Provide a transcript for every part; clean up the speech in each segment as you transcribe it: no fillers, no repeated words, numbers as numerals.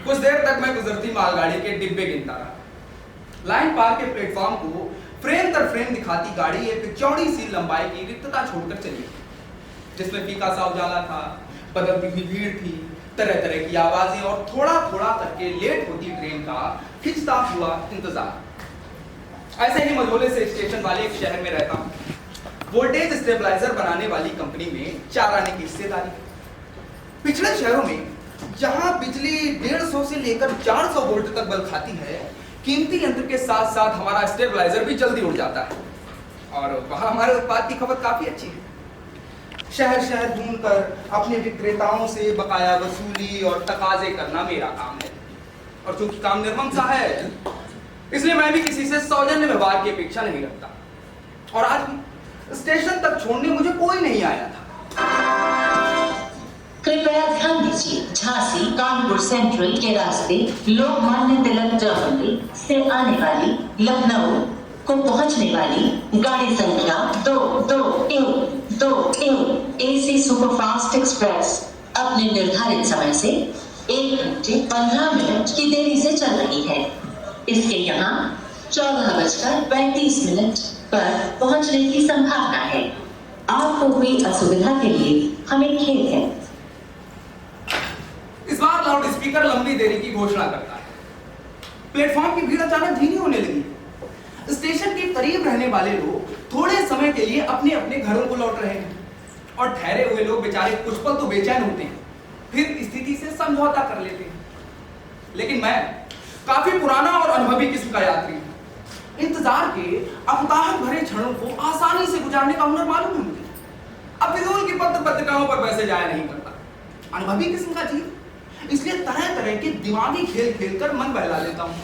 कुछ देर तक मैं गुजरती मालगाड़ी के डिब्बे गिनता रहा। लाइन पार के प्लेटफॉर्म को फ्रेम तर फ्रेम दिखाती गाड़ी एक चौड़ी सी लंबाई की रिक्तता छोड़कर चली, जिसमें फीका सा उजाला था, बदलती हुई भीड़ थी, तरह तरह की आवाजें और थोड़ा थोड़ा करके लेट होती ट्रेन का खिंचता हुआ इंतजार। ऐसे ही मझोले से स्टेशन वाले एक शहर में रहता हूँ। वोल्टेज स्टेबलाइजर बनाने वाली कंपनी में 4 आने की हिस्सेदारी। पिछले शहरों में जहां बिजली 150 से लेकर 400 वोल्ट तक बल खाती है, कीमती यंत्र के साथ साथ हमारा स्टेबलाइजर भी जल्दी उड़ जाता है और वहां हमारे उत्पाद की खपत काफी अच्छी है। शहर शहर ढूंढकर अपने विक्रेताओं से बकाया वसूली और तकाजे करना मेरा काम है। और चूंकि काम निर्मम सा है, इसलिए मैं भी किसी से सौजन्य व्यवहार की अपेक्षा नहीं रखता। और आज भी स्टेशन तक छोड़ने मुझे कोई नहीं आया था। कृपया ध्यान दीजिए, झांसी कानपुर सेंट्रल के रास्ते लोकमान्य तिलक टर्मिनल से आने वाली लखनऊ को पहुंचने वाली गाड़ी संख्या 221 एसी सुपरफास्ट एक्सप्रेस अपने निर्धारित समय से 1 घंटे 15 मिनट की देरी से चल रही है। इसके यहाँ 14:35 पर पहुंचने की संभावना है। आपको हुई असुविधा के लिए हमें खेद है। इस बार लाउड स्पीकर लंबी देरी की घोषणा करता है। प्लेटफॉर्म की भीड़ अचानक धीमी होने लगी। स्टेशन के करीब रहने वाले लोग थोड़े समय के लिए अपने अपने घरों को लौट रहे हैं और ठहरे हुए लोग बेचारे कुछ पल तो बेचैन होते हैं, फिर स्थिति से समझौता कर लेते हैं। लेकिन मैं काफी पुराना और अनुभवी किस्म का यात्री हूं। इंतजार के अवताहट भरे क्षणों को आसानी से गुजारने का हुनर मालूम है मुझे। अब फिजूल की पत्र पत्रिकाओं पर पैसे जाया नहीं करता। अनुभवी किस्म का जीव, इसलिए तरह तरह के दिमागी खेल खेलकर मन बहला लेता हूं।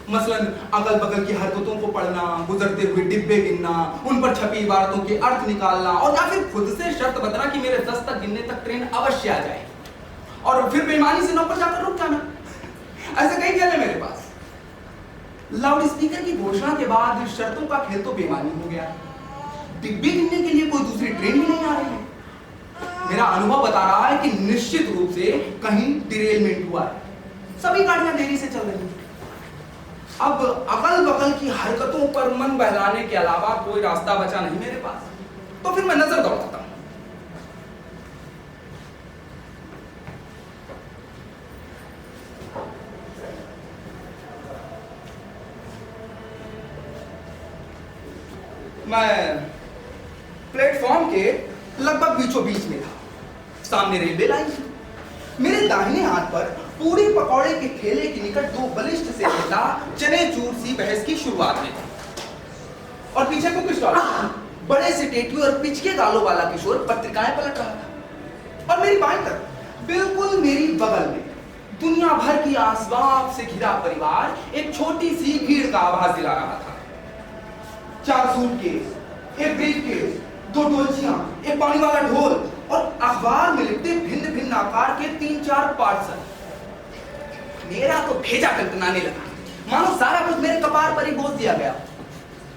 मसलन अगल बगल की हरकतों को पढ़ना, गुजरते हुए डिब्बे गिनना, उन पर छपी इबारतों के अर्थ निकालना और या फिर खुद से शर्त बदलना कि मेरे 10 तक गिनने तक ट्रेन अवश्य आ जाए और फिर बेईमानी से 9 पर जाकर रुक जाना। ऐसे कई खेल है मेरे पास। लाउड स्पीकर की घोषणा के बाद शर्तों का खेल तो बेईमानी हो गया। डिब्बे गिनने के लिए कोई दूसरी ट्रेन भी नहीं आ रही है। मेरा अनुभव बता रहा है कि निश्चित रूप से कहीं डिरेलमेंट हुआ है। सभी गाड़ियां देरी से चल रही हैं। अब अगल बगल की हरकतों पर मन बहलाने के अलावा कोई रास्ता बचा नहीं मेरे पास, तो फिर मैं नजर दौड़ाता हूं। मैं प्लेटफॉर्म के लगभग बीचों बीच में था। सामने रेलवे लाइन थी। मेरे दाहिने हाथ पर पूरी पकौड़े के ठेले के निकट 2 बलिष्ठ से नेता चने चूर सी बहस की शुरुआत में थे और पीछे कुक स्टॉल बड़े से टेटू और पिचके गालों वाला किशोर पत्रिकाएं पलट रहा था। और मेरी बाईं तरफ बिल्कुल मेरी बगल में दुनिया भर की आसबाब से घिरा परिवार एक छोटी सी भीड़ का आभास दिला रहा था। 4 सूटकेस, एक ब्रीफकेस, 2 डोलचियां, एक पानी वाला ढोल और अखबार में लिपटे भिन्न भिन्न आकार के 3-4 पार्सल। मेरा तो भेजा टनटनाने लगा, मानो सारा कुछ मेरे कपार पर ही बोझ दिया गया।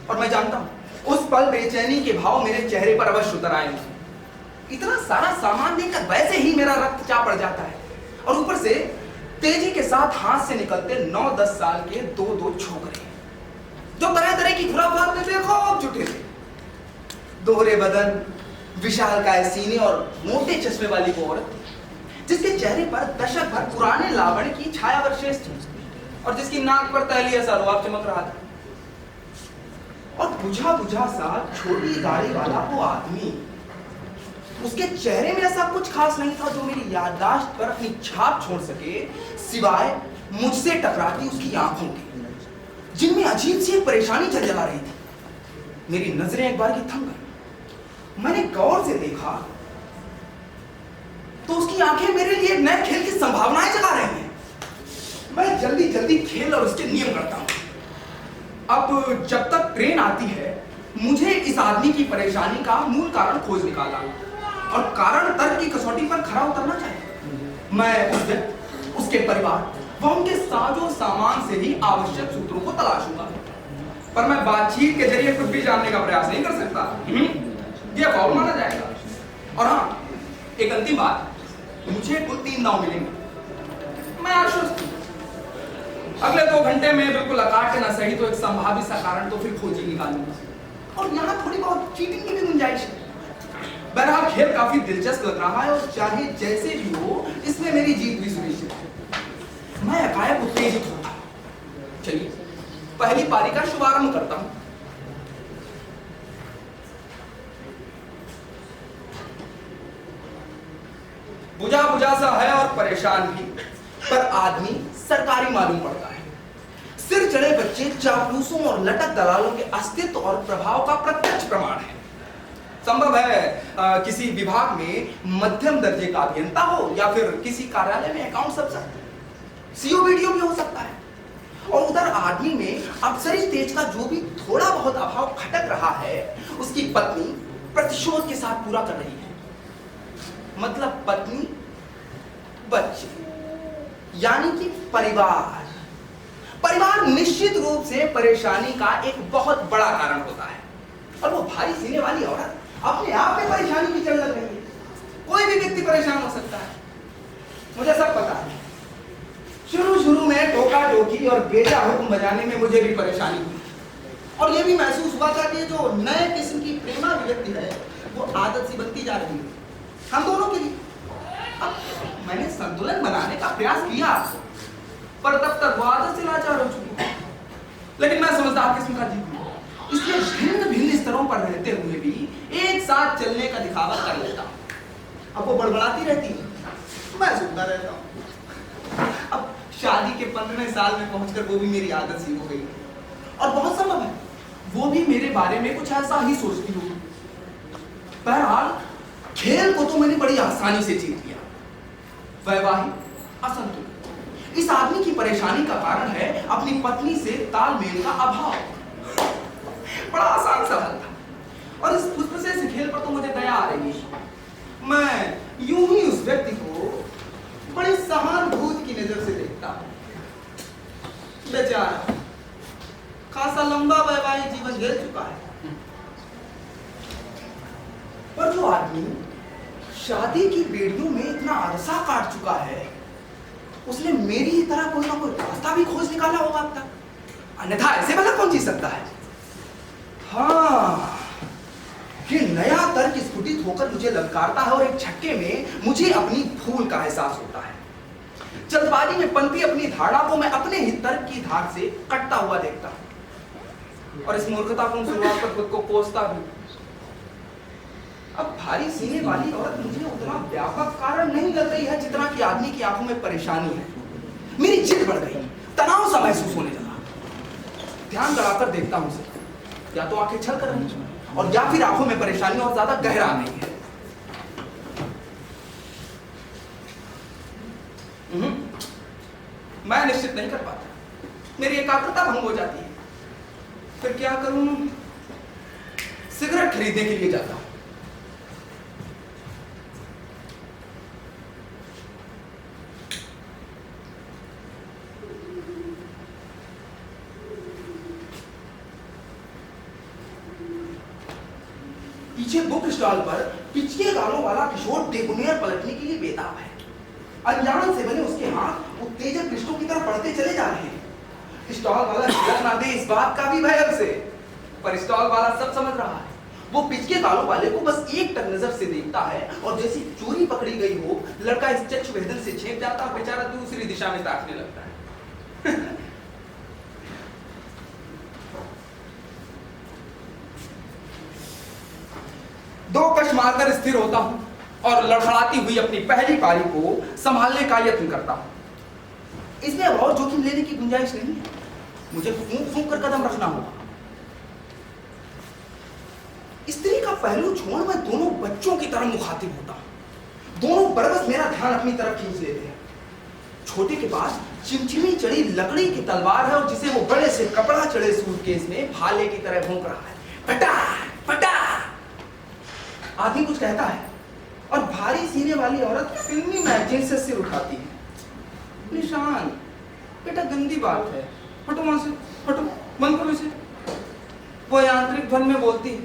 और मैं जानता हूं उस पल बेचैनी के भाव मेरे चेहरे पर अवश्य उतर आएंगे। इतना सारा सामान देखकर वैसे ही मेरा रक्त चाप पड़ जाता है और ऊपर से तेजी के साथ हाथ से निकलते 9-10 साल के 2 छोकरे जो तरह तरह की खुराफात में बेखौफ जुटे थे। दोहरे बदन, विशालकाय सीने और मोटे चश्मे वाली वो औरत जिसके चेहरे पर दशक भर पुराने लावण्य की छायावशेष थी और जिसकी नाक पर तैलीय सा रुआब चमक रहा था। और बुझा बुझा सा छोटी गाड़ी वाला वो आदमी, उसके चेहरे में ऐसा कुछ खास नहीं था जो मेरी याददाश्त पर अपनी छाप छोड़ सके, सिवाय मुझसे टकराती उसकी आंखों के, जिनमें अजीब सी परेशानी जला रही थी। मेरी नजरें एक बार की थम गई। मैंने गौर से देखा तो उसकी आंखें मेरे लिए एक नए खेल की संभावनाएं जगा रही हैं। मैं जल्दी जल्दी खेल और उसके नियम करता हूं। अब जब तक ट्रेन आती है, मुझे इस आदमी की परेशानी का मूल कारण खोज निकालना और कारण तर्क की कसौटी पर खरा उतरना चाहिए। मैं उस व्यक्ति, उसके परिवार व उनके साजो सामान से ही आवश्यक सूत्रों को तलाशूंगा, पर मैं बातचीत के जरिए कुछ भी जानने का प्रयास नहीं कर सकता। यह फाउल माना जाएगा। और हाँ, एक अंतिम बात, मुझे कुल 3 दांव मिलेंगे। मैं आश्वस्त हूं अगले 2 घंटे में बिल्कुल अकाट ना सही तो एक संभावित सा कारण तो फिर खोज ही निकालूंगा, और यहाँ थोड़ी बहुत चीटिंग की भी गुंजाइश है। बहरहाल खेल काफी दिलचस्प लग रहा है, और चाहे जैसे भी हो इसमें मेरी जीत भी सुनिश्चित है। मैं एकाएक उत्तेजित होता। चलिए पहली पारी का शुभारंभ करता हूं। बुझा बुझा सा है और परेशान भी, पर आदमी सरकारी मालूम पड़ता है। सिर चढ़े बच्चे चापलूसों और लटक दलालों के अस्तित्व और प्रभाव का प्रत्यक्ष प्रमाण है। संभव है किसी विभाग में मध्यम दर्जे का अभियंता हो, या फिर किसी कार्यालय में अकाउंट अफसर, सीओ वीडियो भी हो सकता है। और उधर आदमी में अफसरी तेज का जो भी थोड़ा बहुत अभाव खटक रहा है, उसकी पत्नी प्रतिशोध के साथ पूरा कर रही है। मतलब पत्नी, बच्चे, यानी कि परिवार। परिवार निश्चित रूप से परेशानी का एक बहुत बड़ा कारण होता है, और वो भारी सीने वाली औरत अपने आप में परेशानी की चल लग रही है। कोई भी व्यक्ति परेशान हो सकता है, मुझे सब पता है। शुरू में टोका टोकी और बेजा हुक्म बजाने में मुझे भी परेशानी हुई, और ये भी महसूस हुआ था कि जो नए किस्म की प्रेमाभिव्यक्ति है वो आदत सी बनती जा रही है हम दोनों के लिए। अब मैंने संतुलन बनाने का प्रयास किया, पर तब तक वो आदत से लाचार हो चुकी। लेकिन मैं समझदार किस्म का जीव हूं, इसलिए भिन्न भिन्न स्तरों पर रहते हुए भी एक साथ चलने का दिखावा कर लेता हूं। अब वो बड़बड़ाती रहती है, मैं सुनता रहता हूं। अब शादी के 15वें साल में पहुंचकर वो भी मेरी आदत सी हो गई, और बहुत संभव है वो भी मेरे बारे में कुछ ऐसा ही सोचती होगी। बहरहाल खेल को तो मैंने बड़ी आसानी से जीत लिया। वैवाहिक असंतुलन इस आदमी की परेशानी का कारण है अपनी पत्नी से तालमेल का अभाव। बड़ा आसान सवाल था, और इस खुशबसे से खेल पर तो मुझे दया आ रही है। मैं यूं ही उस व्यक्ति को बड़ी सहानुभूति की नजर से देखता हूं। बेचारा खासा लंबा वैवाहिक जीवन झेल चुका है, पर जो आदमी शादी की बेड़ियों में इतना अरसा काट चुका है, उसने मेरी ही तरह कोई ना कोई रास्ता भी खोज निकाला होगा अब तक। अन्यथा ऐसे भला कौन जी सकता है। हाँ, ये नया तर्क स्फुटित होकर मुझे ललकारता है, और एक झटके में मुझे अपनी भूल का एहसास होता है। जल्दबाजी में पनपी अपनी धारणा को मैं अपने ही तर्क की धार से कटता हुआ देखता हूं, और इस मूर्खतापूर्ण शुरुआत पर खुद को कोसता भी। अब भारी सीने वाली औरत मुझे उतना व्यापक कारण नहीं लग रही है जितना कि आदमी की आंखों में परेशानी है। मेरी जिद बढ़ गई, तनाव सा महसूस होने लगा। ध्यान लगाकर देखता हूं उसे, या तो आंखें छल कर रही हैं, और या फिर आंखों में परेशानी और ज्यादा गहरा नहीं है। मैं निश्चित नहीं कर पाता, मेरी एकाग्रता भंग हो जाती है। फिर क्या करूं? सिगरेट खरीदने के लिए जाता हूं। पीछे बुक स्टॉल पर पिछले गालों वाला किशोर टेबुनियर पलटने के लिए बेताब है। अनजान से बने उसके हाथ उत्तेजक पृष्ठों की तरफ बढ़ते चले जा रहे हैं। स्टॉल वाला झलक ना दे इस बात का भी भय से, पर स्टॉल वाला सब समझ रहा है। वो पिछले गालों वाले को बस एक टक नजर से देखता है, और जैसी चोरी पकड़ी गई हो, लड़का इस चक्षु भेदन से छेक जाता है, बेचारा दूसरी दिशा में ताकने लगता है। दो कश मारकर स्थिर होता हूं, और लड़खड़ाती हुई अपनी पहली पारी को संभालने का यत्न करता हूं। इसमें अब और जोखिम लेने की गुंजाइश नहीं है, मुझे फूंक फूंक कर कदम रखना होगा। स्त्री का पहलू छोड़ मैं दोनों बच्चों की तरह मुखातिब होता हूं। दोनों बरबस मेरा ध्यान अपनी तरफ खींच लेते हैं। छोटे के पास चिमचिमी चढ़ी लकड़ी की तलवार है, और जिसे वो बड़े से कपड़ा चढ़े सूटकेस में भाले की तरह भौंक रहा है। फटा फटा आदमी कुछ कहता है, और भारी सीने वाली औरत फिल्मी मैगजीन से सिर उठाती है। निशान, बेटा गंदी बात है, हटो वहां से, हटो, बंद करो इसे। वो यांत्रिक ध्वन में बोलती है,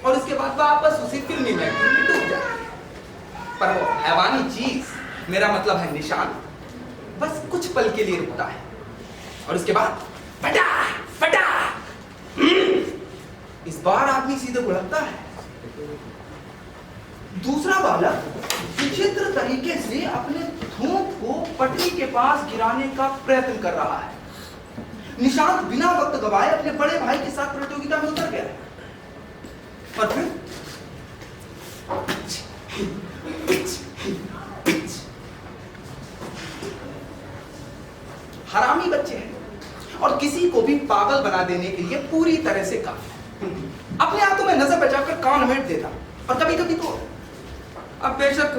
और इसके बाद वापस उसी फिल्मी मैगजीन में डूब जाती है। पर वो हैवानी चीज, मेरा मतलब है निशान, बस कुछ पल के लिए रुकता है। और इसके बाद फटा फटा। इस बार आदमी सीधे भुड़कता है। दूसरा बालक विचित्र तरीके से अपने थूक को पटरी के पास गिराने का प्रयत्न कर रहा है। निशांत बिना वक्त गवाए अपने बड़े भाई के साथ प्रतियोगिता में उतर गया। और फिर हरामी बच्चे हैं और किसी को भी पागल बना देने के लिए पूरी तरह से काफी। अपने हाथों में नजर बचाकर कान मेट देता। और कभी कभी तो अब बेशक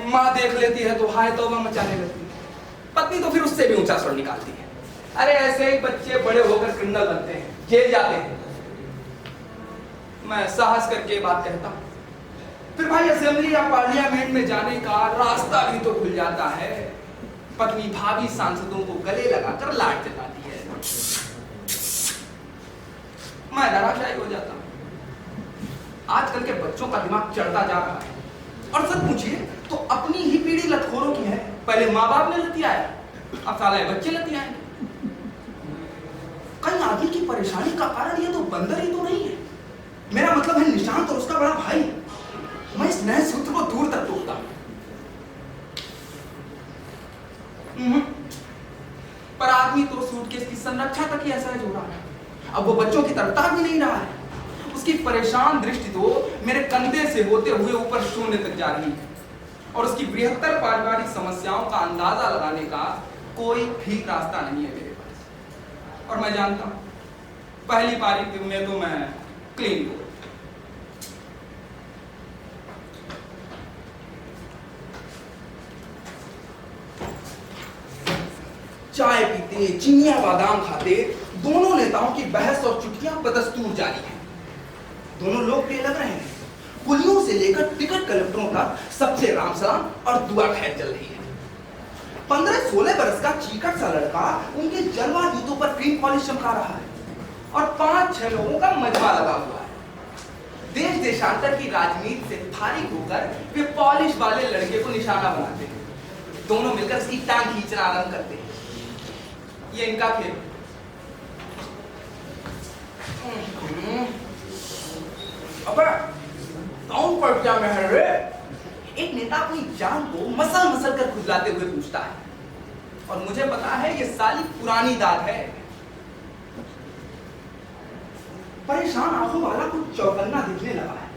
माँ देख लेती है तो हाय तौबा मचाने लगती है। पत्नी तो फिर उससे भी ऊंचा स्वर निकालती है। अरे ऐसे ही बच्चे बड़े होकर क्रिमिनल बनते हैं, जेल जाते हैं। मैं साहस करके बात कहता हूं। फिर भाई असेंबली या पार्लियामेंट में जाने का रास्ता भी तो खुल जाता है। पत्नी भाभी सांसदों को गले लगाकर लाड जताती है। मैं निराशाई हो जाता हूं। आजकल के बच्चों का दिमाग चढ़ता जा रहा है। और सच पूछिए तो अपनी ही पीढ़ी लतखोरों की है। पहले माँ बाप ने लतियाया, अब साला बच्चे लतियाएंगे। कहीं आगे की परेशानी का कारण ये तो बंदर ही तो नहीं है। मेरा मतलब है निशांत और उसका बड़ा भाई। मैं इस नए सूत्र को दूर तक तोड़ता हूं। पर आदमी तो सूटकेस की संरक्षा तक ही असहज हो रहा है। अब वो बच्चों की तरफ ताक भी नहीं रहा है। उसकी परेशान दृष्टि तो मेरे कंधे से होते हुए ऊपर शून्य तक जा रही है। और उसकी बृहत्तर पारिवारिक समस्याओं का अंदाजा लगाने का कोई भी रास्ता नहीं है मेरे पास। और मैं जानता हूं पहली पारी में तो मैं क्लीन हूं। चाय पीते, चिनिया बादाम खाते दोनों नेताओं की बहस और चुटकियां बदस्तूर जारी है। दोनों लोकप्रिय लग रहे हैं। कुलियों से लेकर टिकट कलेक्टरों तक सबसे राम सलाम और दुआ खैर चल रही है। 15-16 बरस का चीकट सा लड़का उनके जलवा जूतों पर क्रीम पॉलिश चमका रहा है और 5-6 लोगों का मजमा लगा हुआ है। देश देशांतर की राजनीति से फारिग होकर वे पॉलिश वाले लड़के को निशाना बनाते हैं। दोनों मिलकर उसकी टांग खींचना आरंभ करते हैं। ये इनका खेल। अबे कौन पर्चा में है रे? एक नेता अपनी जान को मसल मसल कर खुजलाते हुए पूछता है। और मुझे पता है ये साली पुरानी दाद है। परेशान आंखों वाला कुछ चौकन्ना दिखने लगा है।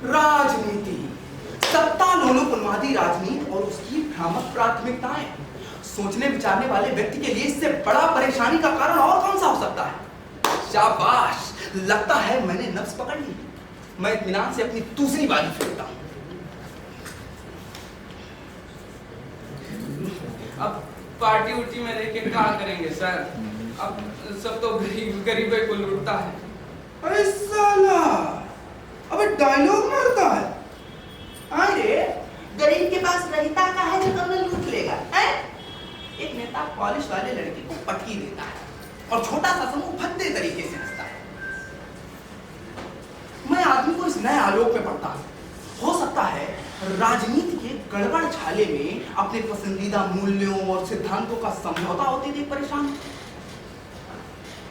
राजनीति, सत्ता लोलुपन्वादी राजनीति और उसकी भ्रामक प्राथमिकताएं। सोचने विचारने वाले व्यक्ति के लिए इससे बड़ा परेशानी का कारण और कौन सा हो सकता है? शाबाश, लगता है मैंने नब्ज पकड़ ली। मैं इत्मीनान से अपनी दूसरी बारी फेरता हूं। अब पार्टी उर्टी में लेके क्या करेंगे सर? अब सब तो गरीबों को लूटता है। अरे साला, अबे डायलॉग मारता है। अरे गरीब के पास रहता का है जो कमल लूट लेगा है? एक नेता पॉलिश वाले लड़के को पटकी देता है और छोटा सा समूह भद्दे तरीके से हंसता है। मैं आदमी को इस नए आलोक में पढ़ता हूं। हो सकता है राजनीति के गड़बड़ छाले में अपने पसंदीदा मूल्यों और सिद्धांतों का समझौता होते देख परेशान।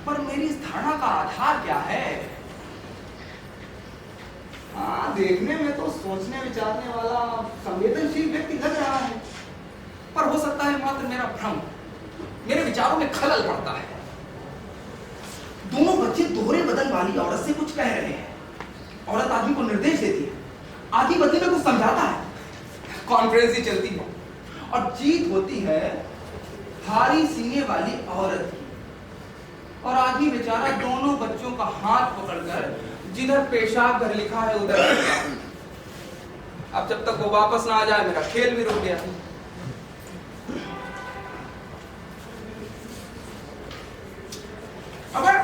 पर मेरी इस धारणा का आधार क्या है? हाँ, देखने में तो सोचने विचारने वाला संवेदनशील व्यक्ति लग रहा है। पर हो सकता है मात्र मेरा भ्रम, मेरे विचारों में खलल पड़ता है। दोनों बच्चे दोहरे बदन वाली औरत से कुछ कह रहे हैं। औरत आदमी को निर्देश देती है, आदमी बदले में कुछ समझाता है। कॉन्फ्रेंस ही चलती है और जीत होती है भारी सीने वाली औरत की। और आदमी बेचारा दोनों बच्चों का हाथ पकड़कर जिधर पेशाब घर लिखा है उधर। अब जब तक वो वापस ना आ जाए मेरा खेल भी रुक गया। अगर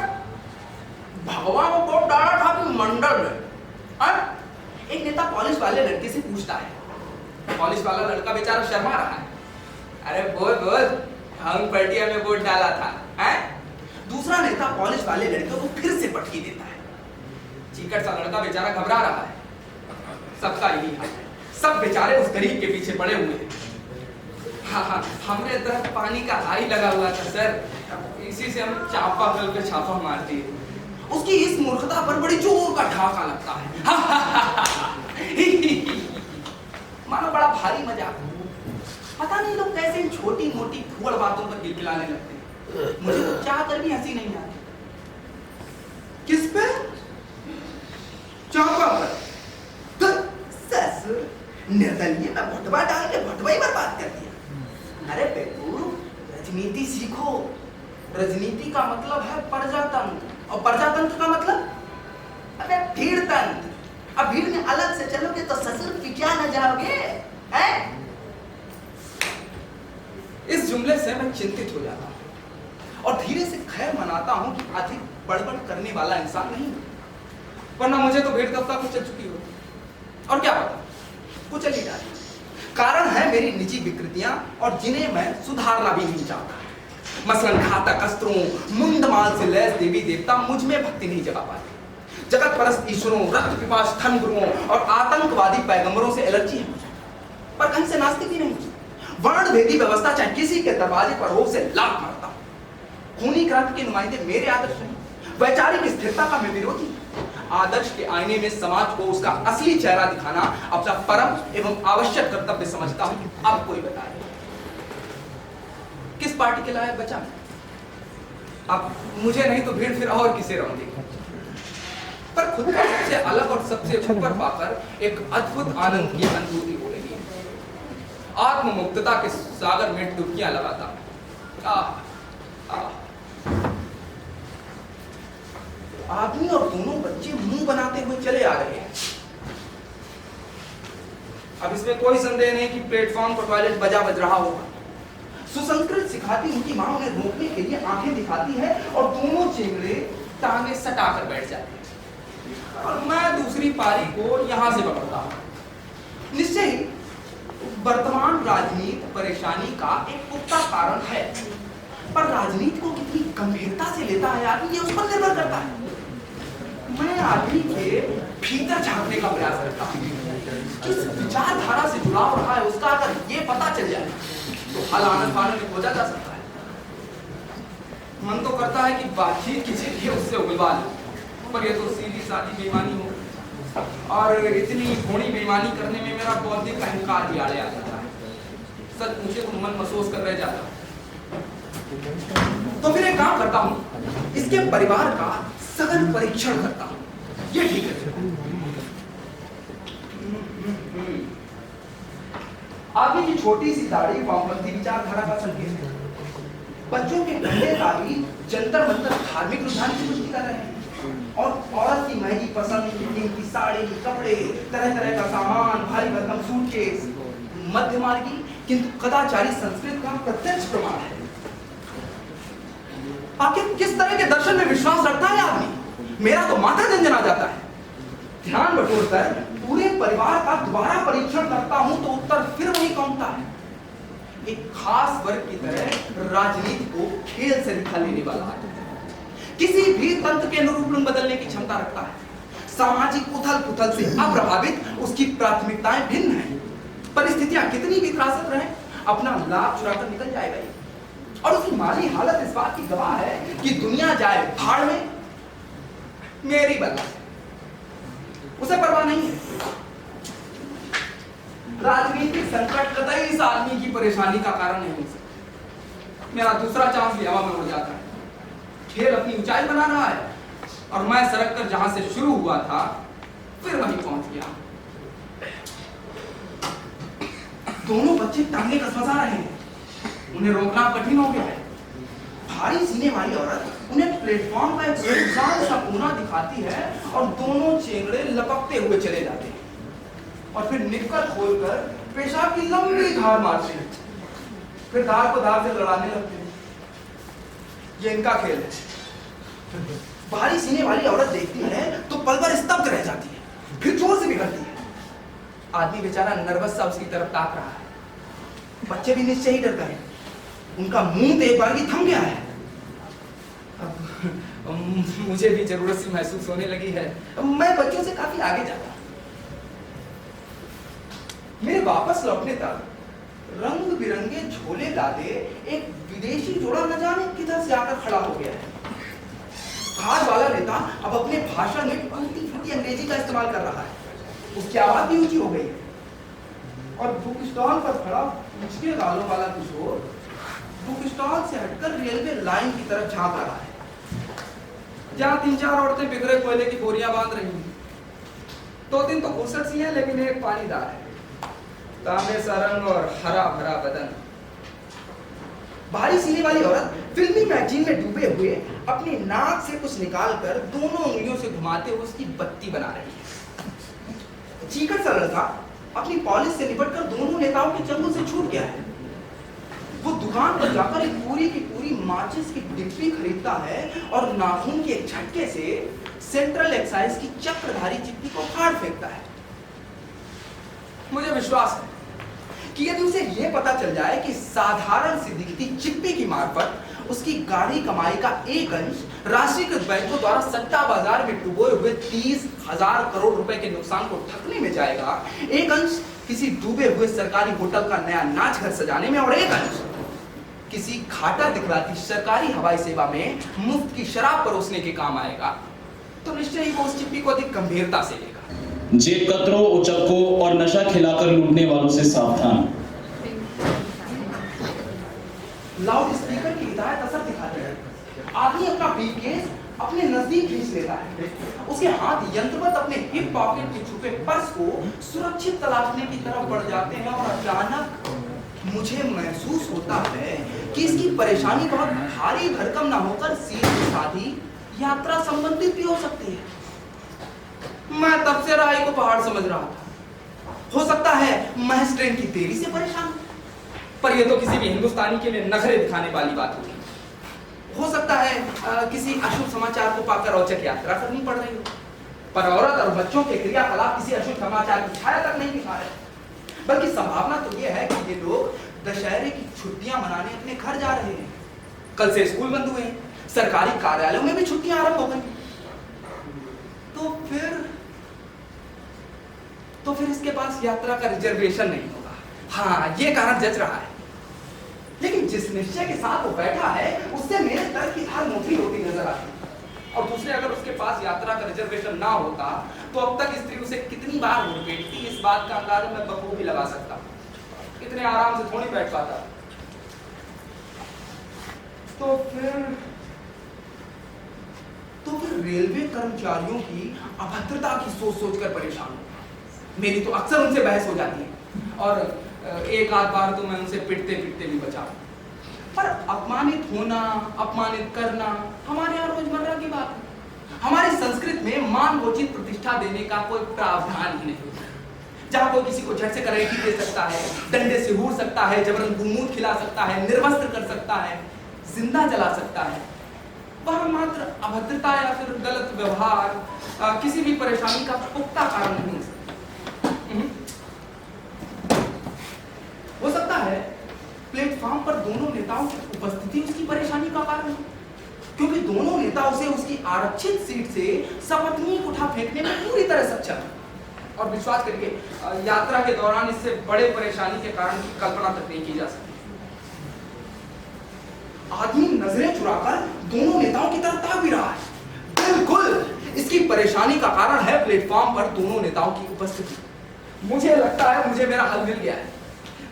भगवान को वोट डाला था कि मंडल में। एक नेता पॉलिश वाले लड़के से पूछता है। पॉलिश वाला लड़का बेचारा शर्मा रहा है। अरे बोल बोल, हम पर्टिया में वोट डाला था है? दूसरा नेता पॉलिश वाले लड़के को फिर से पटकी देता है। चीकट सा लड़का बेचारा घबरा रहा है। सबका यही हाल है, सब बेचारे उस गरीब के पीछे पड़े हुए हैं। हाँ, हमरे तरफ पानी का हाई लगा हुआ था सर, इसी से हम चापाकल पे छापा मार दिए। उसकी इस मूर्खता पर बड़ी जोर का ढाका लगता है। मानो बड़ा भारी मजाक। पता नहीं लोग कैसे इन छोटी मोटी फूड़ बातों पर गिलगिलाने लगते हैं। मुझे तो चाह कर भी हंसी नहीं आती। किस पे? चापा पर। ससुर निर्दलीय में भटवा डाल के भटवा ही बर्बाद कर दिया। अरे बेटू, राजनीति सीखो। राजनीति का मतलब है प्रजातंत्र, और प्रजातंत्र का मतलब अबे भीड़ तंत्र। अब भीड़ में अलग से चलोगे तो ससुर पिछा न जाओगे, हैं? इस जुमले से मैं चिंतित हो जाता हूं और धीरे से खैर मनाता हूं कि अधिक बड़बड़ करने वाला इंसान नहीं, वरना मुझे तो भीड़ कब तक कुचल चुकी होती। और क्या पता कुचल ही डाली। कारण है मेरी निजी विकृतियां, और जिन्हें मैं सुधारना भी नहीं चाहता। मसलन घातक अस्त्रों, मुंडमाल से लैस देवी देवता मुझ में भक्ति नहीं जगा पाते। जगत परस्त ईश्वरों, रक्त पिपास धर्म गुरुओं और आतंकवादी पैगंबरों से एलर्जी है मुझे, पर कहीं से नास्तिक ही नहीं। वर्ण भेदी व्यवस्था चाहे किसी के दरवाजे पर हो, से लात मारता हूं। खूनी क्रांति के नुमाइंदे मेरे आदर्श नहीं। वैचारिक स्थिरता का मैं विरोधी। आदर्श के आईने में समाज को उसका असली चेहरा दिखाना अपना परम एवं आवश्यक कर्तव्य समझता हूं। अब कोई बताए किस पार्टी के लायक बचा? अब मुझे नहीं तो भीड़ फिर और किसे रहोगे? पर खुद को सबसे अलग और सबसे ऊपर पाकर एक अद्भुत आनंद की अनुभूति हो रही है। आत्ममुक्तता के सागर में डुबकियां लगाता। आदमी और दोनों बच्चे मुंह बनाते हुए चले आ रहे हैं। अब इसमें कोई संदेह नहीं कि प्लेटफॉर्म पर टॉयलेट बज रहा होगा। सुसंस्कृत सिखाती उनकी मां उन्हें रोकने के लिए आंखें दिखाती है और दोनों चेंगड़े टांगे सटाकर बैठ जाते हैं और मैं दूसरी पारी को यहां से पकड़ता हूं। निश्चय ही वर्तमान राजनीति परेशानी का एक पुख्ता कारण है, पर राजनीति को कितनी गंभीरता से लेता है आदमी, ये उस पर निर्भर करता है। मैं आदमी के भीतर झांकने का प्रयास करता हूं। किस विचारधारा से जुड़ाव रहा है उसका अगर ये पता चल जाए तो हल आनंद पानंद में खोजा जा सकता है। मन तो करता है कि बातचीत की जरिए उससे उगलवा लूं, पर यह तो सीधी सादी बेईमानी हो, और इतनी घोड़ी बेईमानी करने में मेरा बौद्धिक अहंकार भी आड़े आ जाता है। सच पूछे तो मन महसूस कर रह जाता। तो फिर एक काम करता हूं, इसके परिवार का सघन परीक्षण करता हूं। ये ठीक है। आदमी की छोटी सी दाढ़ी वामपंथी विचारधारा का संकेत है। बच्चों के गंदे दाढ़ी जंतर मंतर धार्मिक रुझान की पुष्टि कर रहे हैं, और औरत की महंगी पसंद, कीमती साड़ी, कपड़े, तरह तरह का सामान, भारी भरकम सूटकेस मध्यमार्गी किंतु कदाचारी संस्कृत का प्रत्यक्ष प्रमाण है। आखिर किस तरह के दर्शन में विश्वास रखता है आदमी? मेरा तो माथा झंझना जाता है। ध्यान बटोरकर पूरे परिवार का दोबारा परीक्षण करता हूं तो उत्तर फिर वही पहुंचता है। एक खास वर्ग की तरह राजनीति को खेल से निकाल लेने वाला है। किसी भी तंत्र के अनुरूप बदलने की क्षमता रखता है। सामाजिक उथल पुथल से अप्रभावित उसकी प्राथमिकताएं भिन्न हैं। परिस्थितियां कितनी भी त्रासद रहे, अपना लाभ चुराकर निकल जाएगा ये। और उसकी माली हालत इस बात की गवाह है कि दुनिया जाए भाड़ में, मेरी बल्ला उसे परवाह नहीं है। राजनीतिक संकट कतई इस आदमी की परेशानी का कारण नहीं हो सकता। मेरा दूसरा चांस भी हवा में उड़ जाता है। खेल अपनी ऊंचाई बना रहा है और मैं सरक कर जहां से शुरू हुआ था फिर वहीं पहुंच गया। दोनों बच्चे टांगे कसमसा रहे हैं, उन्हें रोकना कठिन हो गया है। भारी सीने वाली औरत उन्हें प्लेटफॉर्म का एक विशाल सा कोना दिखाती है और दोनों चेंगड़े लपकते हुए चले जाते हैं और फिर निक्कर खोलकर पेशाब की लंबी धार मारते हैं, फिर धार को धार से लड़ाने लगते हैं। ये इनका खेल है। भारी सीने वाली औरत देखती है तो पल भर स्तब्ध रह जाती है, फिर जोर से बिगड़ती है। आदमी बेचारा नर्वस सा उसकी तरफ ताक रहा है। बच्चे भी निश्चय ही डर गए, उनका मुंह तो एक बार ही थम गया है। अब मुझे भी जरूरत सी महसूस होने लगी है। मैं बच्चों से काफी आगे जाता। मेरे वापस लौटने तक रंग बिरंगे झोले लादे एक विदेशी जोड़ा न जाने किधर से आकर खड़ा हो गया है। आज वाला नेता अब अपने भाषण में टूटी फूटी अंग्रेजी का इस्तेमाल कर रहा है। उसकी आवाज भी ऊंची हो गई है और बुक स्टॉल पर खड़ा मुझके गालों वाला किशोर बुक स्टॉल से हटकर रेलवे लाइन की तरफ झांक रहा है, जहां 3-4 औरतें बिखरे कोयले की बोरियां बांध रही हैं। 2-3 तो घूसट सी हैं, लेकिन एक पानीदार है, तांबे सा रंग और हरा भरा बदन। भारी सीने वाली औरत फिल्मी मैगजीन में डूबे हुए अपनी नाक से कुछ निकालकर दोनों उंगलियों से घुमाते हुए उसकी बत्ती बना रही है। चीकट सा लड़का अपनी पॉलिश से निपटकर दोनों नेताओं के चंगुल से छूट गया है। वो दुकान पर जाकर एक पूरी की पूरी माचिस की डिब्बी खरीदता है और नाखून के एक झटके से सेंट्रल एक्साइज की चक्रधारी चिप्पी को फाड़ फेंकता है। मुझे विश्वास है कि यदि उसे यह पता चल जाए कि साधारण सी दिखती चिप्पी की मार्फत उसकी गाढ़ी कमाई का एक अंश राष्ट्रीयकृत बैंकों द्वारा सट्टा बाजार में डुबोए हुए 30,000 करोड़ रुपए के नुकसान को ठकने में जाएगा, एक अंश किसी डूबे हुए सरकारी होटल का नया नाच घर सजाने में और एक अंश किसी घाटा दिखलाती सरकारी हवाई सेवा में मुफ्त की शराब परोसने के काम आएगा, तो निश्चय ही वो उस चिप्पी को अधिक गंभीरता से लेगा। जेब कतरों, उचक्कों और नशा खिलाकर लूटने वालों से सावधान। लाउड स्पीकर की हिदायत असर दिखाती है। आदमी अपना ब्रीफकेस अपने नजदीक खींच लेता है। उसके हाथ यंत्रवत अपने हिप पॉकेट में छुपे पर्स को सुरक्षित तलाशने की तरफ बढ़ जाते हैं और अचानक मुझे महसूस होता है कि इसकी परेशानी बहुत भारी भरकम ना होकर सीधी साधी यात्रा संबंधित भी हो सकती है। मैं तब से राय को पहाड़ समझ रहा था। हो सकता है महज ट्रेन की देरी से परेशान, पर यह तो किसी भी हिंदुस्तानी के लिए नखरे दिखाने वाली बात होगी। हो सकता है किसी अशुभ समाचार को पाकर औचक यात्रा करनी पड़ रही हो, पर औरत और बच्चों के क्रियाकलाप किसी अशुभ समाचार की छाया तक नहीं दिखा रहे। बल्कि संभावना तो यह है कि ये लोग दशहरे की छुट्टियां मनाने अपने घर जा रहे हैं। कल से स्कूल बंद हुए हैं, सरकारी कार्यालयों में भी छुट्टियां आरंभ हो गई। तो फिर इसके पास यात्रा का रिजर्वेशन नहीं होगा। हाँ, ये कारण जच रहा है, लेकिन जिस निश्चय के साथ वो बैठा है उससे मेरे तर्क की धार मोटी होती नजर आती है। और दूसरे, अगर उसके पास यात्रा का रिजर्वेशन ना होता तो अब तक स्त्री उसे कितनी बार लपेटती, इस बात का अंदाजा मैं बखूबी लगा सकता। इतने आराम से थोड़ी बैठ पाता। तो फिर रेलवे कर्मचारियों की अभद्रता की सोच सोचकर परेशान हूं। मेरी तो अक्सर उनसे बहस हो जाती है और एक आध बार तो मैं उनसे पिटते पिटते भी बचा। पर अपमानित होना, अपमानित करना हमारे यहाँ रोजमर्रा की बात है। हमारी संस्कृत में मानवोचित प्रतिष्ठा देने का कोई प्रावधान ही नहीं, जहां कोई किसी को झट से करेठी दे सकता है, डंडे से हूर सकता है, जबरन गुमूत खिला सकता है, निर्वस्त्र कर सकता है, जिंदा जला सकता है। वह मात्र अभद्रता या फिर गलत व्यवहार किसी भी परेशानी का पुख्ता कारण नहीं हो सकता। हो सकता है प्लेटफॉर्म पर दोनों नेताओं की उपस्थिति उसकी परेशानी का कारण है, क्योंकि दोनों नेता उसे उसकी आरक्षित सीट से सपत्नीक उठा फेंकने में पूरी तरह सक्षम है। और विश्वास करिए, यात्रा के दौरान इससे बड़े परेशानी के कारण की कल्पना तक नहीं की जा सकती। आदमी नजरें चुराकर दोनों नेताओं की तरफ ताक भी रहा है। बिल्कुल इसकी परेशानी का कारण है प्लेटफॉर्म पर दोनों नेताओं की उपस्थिति। मुझे लगता है मुझे मेरा हल मिल गया है।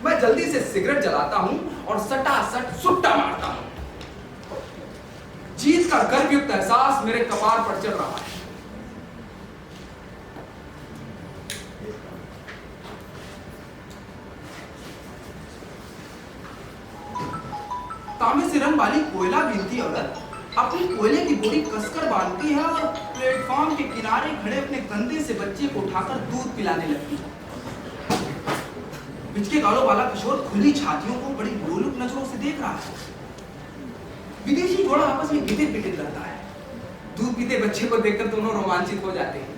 मैं जल्दी से सिगरेट जलाता हूं और सटासट सुट्टा मारता हूं। जीत का गर्वयुक्त एहसास मेरे कपार पर चढ़ रहा है। तांबे से रंग वाली कोयला बीनती औरत अपनी कोयले की बोरी कसकर बांधती है और प्लेटफॉर्म के किनारे खड़े अपने कंधे से बच्चे को उठाकर दूध पिलाने लगती है। बिचके गालों वाला किशोर खुली छातियों को बड़ी लोलुप नजरों से देख रहा है। विदेशी जोड़ा आपस में गिटिर पिटिर करता है। दूध पीते बच्चे को देखकर दोनों रोमांचित हो जाते हैं।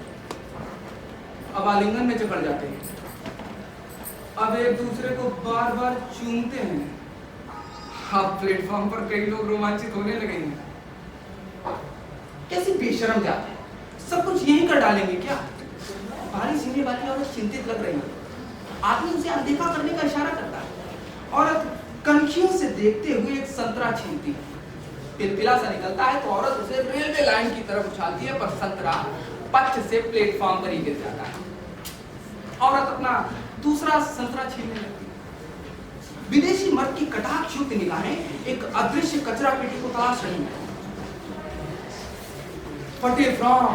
अब आलिंगन में जकड़ जाते हैं। अब एक दूसरे को बार बार चूमते हैं। अब प्लेटफॉर्म पर कई लोग रोमांचित होने लगे हैं। कैसी बेशरम जात है, सब कुछ यही कर डालेंगे क्या? भारी सीने वाली औरत चिंतित लग रही है। आदमी उसे अनदेखा करने का इशारा करता है। औरत कनखियों से देखते हुए एक संतरा छीनती है, पिलपिला सा निकलता है तो औरत उसे रेलवे लाइन की तरफ उछालती है, पर संतरा पक्ष से प्लेटफॉर्म पर ही गिर जाता है। औरत अपना दूसरा संतरा छीनने लगती है। विदेशी मर्द की कटाक्षयुक्त निगाहें एक अदृश्य कचरा पेटी को तलाश रही हैं। फटे फ्रॉक,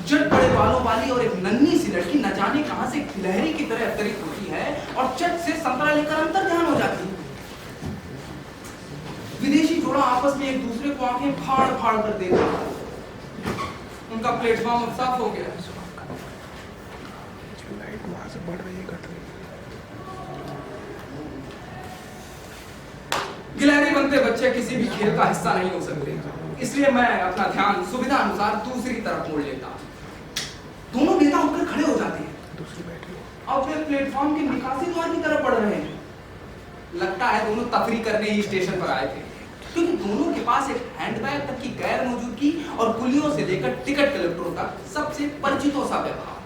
जट बड़े बालों वाली और एक नन्ही सी लड़की न जाने कहां से गिलहरी की तरह अवतरित होती है और चट से संतरा लेकर अंतर ध्यान हो जाती है। विदेशी जोड़ा आपस में एक दूसरे को आंखें फाड़ फाड़ कर देख रहा है। उनका प्लेटफॉर्म अब साफ हो गया। लाइट वहां से बढ़ रही है, घट रही है। गिलहरी बनते बच्चे किसी भी खेल का हिस्सा नहीं हो सकते, इसलिए मैं अपना ध्यान सुविधा अनुसार दूसरी तरफ मोड़ लेता हूं। दोनों नेता उठकर खड़े हो जाते हैं दूसरी बैठी और फिर प्लेटफॉर्म के निकासी द्वार की तरफ बढ़ रहे हैं। लगता है दोनों तफरी करने ही स्टेशन पर आए थे, क्योंकि दोनों के पास एक हैंडबैग तक की गैर मौजूदगी और कुलियों से लेकर टिकट कलेक्टरों तक सबसे परिचितों सा व्यवहार।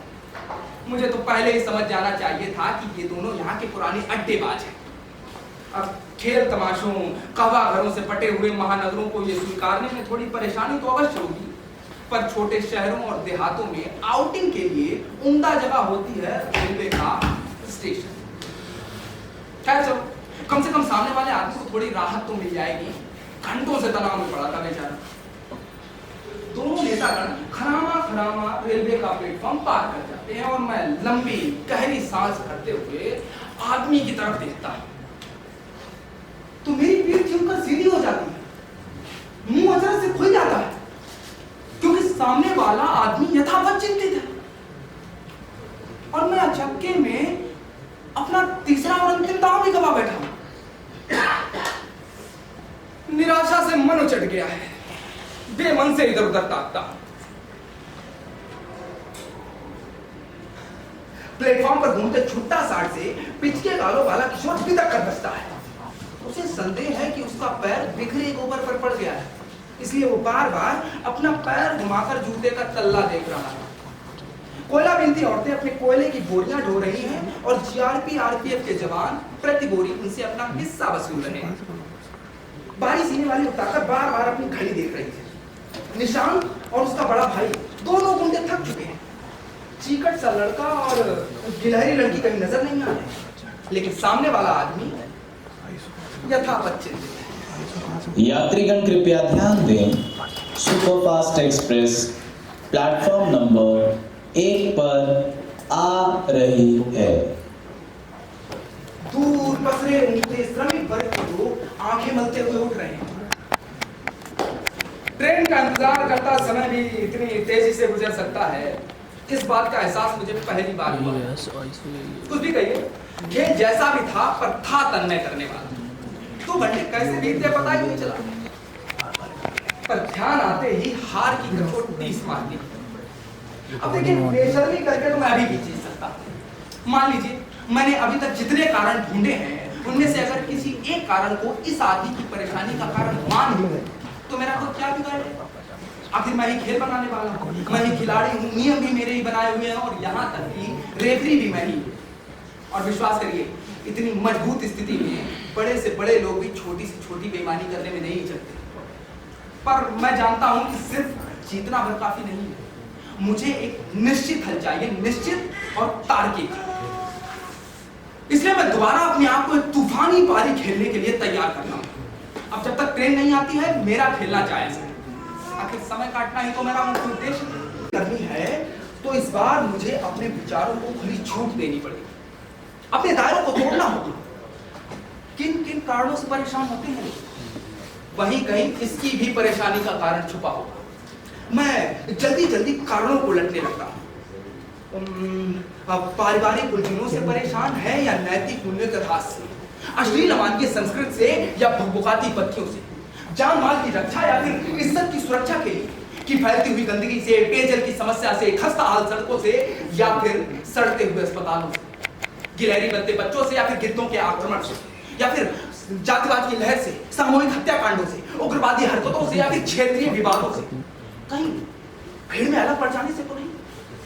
मुझे तो पहले ही समझ जाना चाहिए था कि ये दोनों यहाँ के पुराने अड्डेबाज हैं। अब खेल तमाशों, कहवा घरों से पटे हुए महानगरों को ये स्वीकारने में थोड़ी परेशानी तो अवश्य होगी, पर छोटे शहरों और देहातों में आउटिंग के लिए उम्दा जगह होती है रेलवे का स्टेशन। खैर चलो, कम से कम सामने वाले आदमी को थोड़ी राहत तो मिल जाएगी। घंटों से तनाव में पड़ा था बेचारा। दोनों नेतागण खरामा खरामा रेलवे का प्लेटफॉर्म पार कर जाते हैं और मैं लंबी गहरी सांस भरते हुए आदमी की तरफ देखता हूं तो मेरी पीठ झुककर सीधी हो जाती है, मुंह अचानक से खुल जाता है, क्योंकि सामने वाला आदमी यथावत चिंतित है और मैं अचक्के में अपना तीसरा और अंतिम दांव भी गवा बैठा हूं। निराशा से मन उचट गया है, बेमन से इधर उधर ताकता हूं। प्लेटफॉर्म पर घूमते छुट्टा साठ से पिचके गालों वाला किशोर बिदक कर बसता है। उसे संदेह है कि उसका पैर बिखरे गोबर पर पड़ गया है, इसलिए वो बार बार अपना पैर घुमाकर जूते का तल्ला देख रहा है। कोयला बिनती औरतें अपने कोयले की बोरियां ढो रही हैं और जीआरपी आरपीएफ के जवान प्रति बोरी उनसे अपना हिस्सा वसूल रहे हैं। बारी सीने वाली उठाकर बार बार अपनी घड़ी देख रही है। निशांत और उसका बड़ा भाई दोनों गुंडे थक चुके हैं। चीकट सा लड़का और गिलहरी लड़की कहीं नजर नहीं आ रहे, लेकिन सामने वाला आदमी यथावत चिंतित है। यात्रीगण कृपया ध्यान दें, सुपरफास्ट एक्सप्रेस प्लेटफॉर्म नंबर 1 पर आ रही है। दूर पसरे उठते श्रमिक वर्ग के लोग आंखें मलते हुए उठ रहे हैं। ट्रेन का इंतजार करता समय भी इतनी तेजी से गुजर सकता है, इस बात का एहसास मुझे पहली बार हुआ। कुछ भी कहिए, खेल जैसा भी था पर था तन्मय करने वाला। 2 घंटे कैसे बीते पता ही नहीं चला, पर ध्यान आते ही हार की कठोर टीस मारती। अब देखिए, बेशर्मी करके तो मैं अभी भी जीत सकता हूं। मान लीजिए मैंने अभी तक जितने कारण ढूंढे हैं उनमें से अगर किसी एक कारण को इस आदमी की परेशानी का कारण मान लूं तो मेरा तो क्या बिगाड़ेगा? आखिर मैं ही खेल बनाने वाला हूं, मैं ही खिलाड़ी हूं, नियम भी मेरे ही बनाए हुए हैं और यहाँ तक कि रेफरी भी मैं ही। और विश्वास करिए, इतनी मजबूत स्थिति में बड़े से बड़े लोग भी छोटी से छोटी बेईमानी करने में नहीं चलते। पर मैं जानता हूं कि सिर्फ जीतना भर काफी नहीं है, मुझे एक निश्चित हल चाहिए, निश्चित और तार्किक। इसलिए मैं दोबारा अपने आप को एक तूफानी पारी खेलने के लिए तैयार करता हूं। अब जब तक ट्रेन नहीं आती है, मेरा खेलना जायज है। आखिर समय काटना ही तो मेरा मुख्य उद्देश्य करनी है, तो इस बार मुझे अपने विचारों को खुली छूट देनी पड़ेगी, अपने दायरों को तोड़ना होगा। किन किन कारणों से परेशान होते हैं, वहीं कहीं इसकी भी परेशानी का कारण छुपा होगा। मैं जल्दी जल्दी कारणों को उलटने लगता हूं। पारिवारिक उलझनों से परेशान है या नैतिक मूल्यों के ह्रास से, अश्लील अवान्य संस्कृत से या भुकभुकाती पत्तियों से, जान माल की रक्षा या फिर इज्जत की सुरक्षा के लिए कि फैलती हुई गंदगी से, पेयजल की समस्या से, खस्ता हाल सड़कों से या फिर सड़ते हुए अस्पतालों से, गिलहरी बनते बच्चों से या फिर गिद्धों के आक्रमण से, या फिर जातिवाद की लहर से, सामूहिक हत्याकांडों से, उग्रवादी हरकतों से या फिर क्षेत्रीय विवादों से, कहीं भीड़ में अलग पड़ जाने से तो नहीं,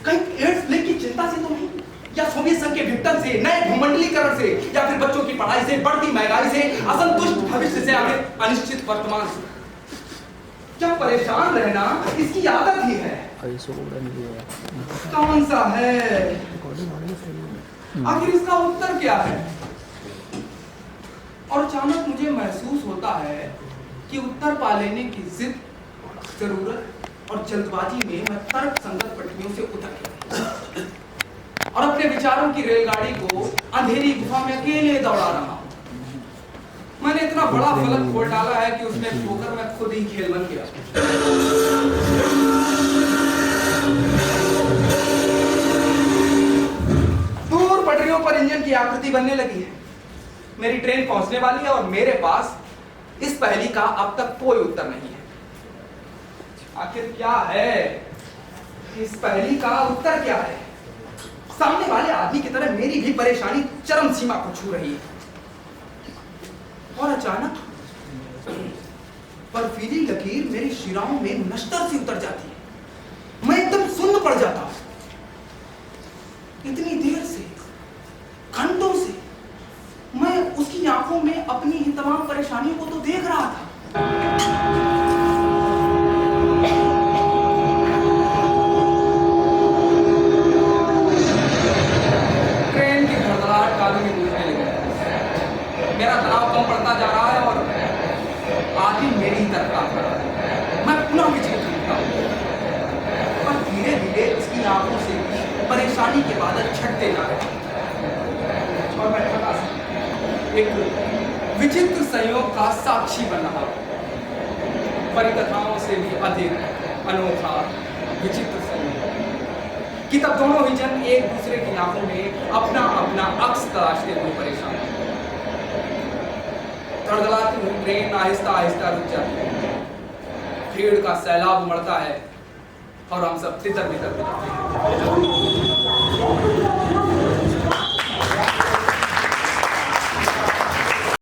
कहीं एड्स प्लेग की चिंता से तो नहीं, या सोवियत संघ के विघटन से, नए भूमंडलीकरण से, या फिर बच्चों की पढ़ाई से, बढ़ती महंगाई से, असंतुष्ट भविष्य से, या फिर अनिश्चित वर्तमान से? क्या परेशान रहना इसकी आदत ही है? कौन सा है? आखिर इसका उत्तर क्या है? और अचानक मुझे महसूस होता है कि उत्तर पा लेने की जिद, जरूरत और जल्दबाजी में मैं तर्क संगत पटरियों से उतर गया और अपने विचारों की रेलगाड़ी को अंधेरी गुफा में अकेले दौड़ा रहा हूं। मैंने इतना बड़ा फलक खोल डाला है कि उसमें खोकर मैं खुद ही खेल बन गया। दूर पटरियों पर इंजन की आकृति बनने लगी है। मेरी ट्रेन पहुंचने वाली है और मेरे पास इस पहेली का अब तक कोई उत्तर नहीं है। आखिर क्या है इस पहेली का उत्तर? क्या है? सामने वाले आदमी की तरह मेरी भी परेशानी चरम सीमा को छू रही है और अचानक बर्फीली लकीर मेरी शिराओं में नश्तर से उतर जाती है। मैं एकदम सुन्न पड़ जाता हूं। इतनी देर से, घंटों से मैं उसकी आंखों में अपनी इन तमाम परेशानियों को तो देख रहा था। ट्रेन की धड़धड़ाहट कानों में गूंजने लगी। मेरा तनाव कम पड़ता जा रहा है और आदमी मेरी ही तरफ आ रहा है। मैं पुनः विचलित होता हूं और धीरे धीरे उसकी आंखों से परेशानी के बादल छटते जा रहे हैं और मैं थका सा एक विचित्र संयोग का साक्षी बन रहा हूं। परिकथाओं से भी अधिक अनोखा विचित्र संयोग कि तब दोनों ही जन एक दूसरे की आंखों में अपना अपना अक्स तलाशते हुए परेशान। धड़धड़ाती हुई ट्रेन आहिस्ता आहिस्ता रुक जाती है। भीड़ का सैलाब उमड़ता है और हम सब तितर बितर हो जाते हैं।